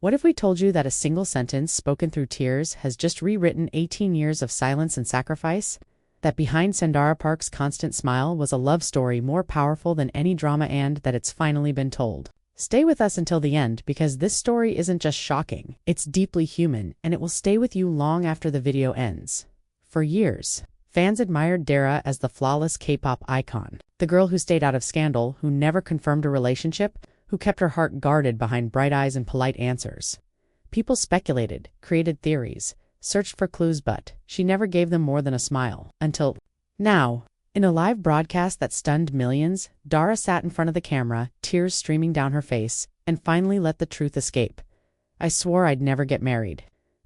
What if we told you that a single sentence spoken through tears has just rewritten 18 years of silence and sacrifice? That behind Sandara Park's constant smile was a love story more powerful than any drama, and that it's finally been told. Stay with us until the end, because this story isn't just shocking, it's deeply human, and it will stay with you long after the video ends. For years, fans admired Dara as the flawless K-pop icon, the girl who stayed out of scandal, who never confirmed a relationship, who kept her heart guarded behind bright eyes and polite answers. People speculated, created theories, searched for clues, but she never gave them more than a smile. Until now, in a live broadcast that stunned millions, Dara sat in front of the camera, tears streaming down her face, and finally let the truth escape. "I swore I'd never get married."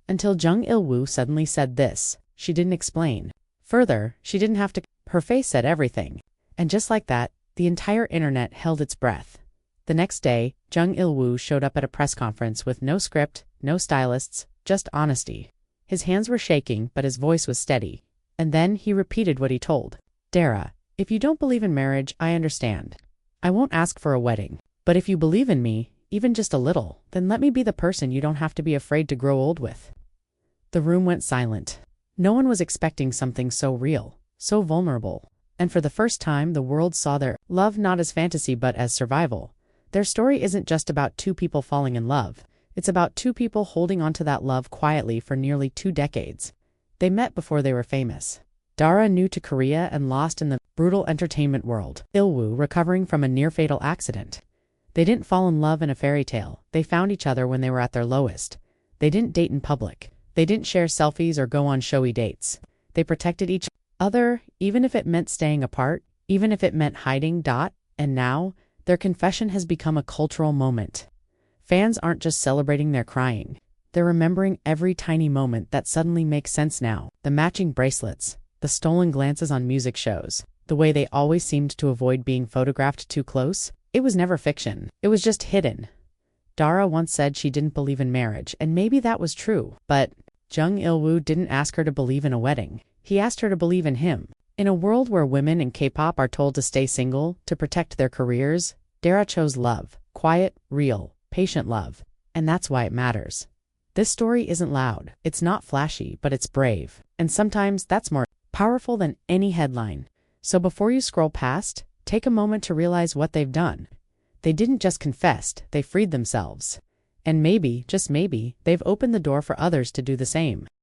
Until Jung Il-woo suddenly said this. She didn't explain. Further, she didn't have to. Her face said everything. And just like that, the entire internet held its breath. The next day, Jung Il-woo showed up at a press conference with no script, no stylists, just honesty. His hands were shaking, but his voice was steady. And then he repeated what he told. "Dara, if you don't believe in marriage, I understand. I won't ask for a wedding. But if you believe in me, even just a little, then let me be the person you don't have to be afraid to grow old with." The room went silent. No one was expecting something so real, so vulnerable. And for the first time, the world saw their love not as fantasy but as survival. Their story isn't just about two people falling in love. It's about two people holding onto that love quietly for nearly 2 decades. They met before they were famous. Dara new to Korea and lost in the brutal entertainment world. Il-woo recovering from a near-fatal accident. They didn't fall in love in a fairy tale. They found each other when they were at their lowest. They didn't date in public. They didn't share selfies or go on showy dates. They protected each other, even if it meant staying apart, even if it meant hiding. And now, their confession has become a cultural moment. Fans aren't just celebrating their crying. They're remembering every tiny moment that suddenly makes sense now. The matching bracelets, the stolen glances on music shows, the way they always seemed to avoid being photographed too close. It was never fiction. It was just hidden. Dara once said she didn't believe in marriage, and maybe that was true. But Jung Il-woo didn't ask her to believe in a wedding. He asked her to believe in him. In a world where women in K-pop are told to stay single, to protect their careers, Dara chose love. Quiet, real, patient love. And that's why it matters. This story isn't loud. It's not flashy, but it's brave. And sometimes that's more powerful than any headline. So before you scroll past, take a moment to realize what they've done. They didn't just confess, they freed themselves. And maybe, just maybe, they've opened the door for others to do the same.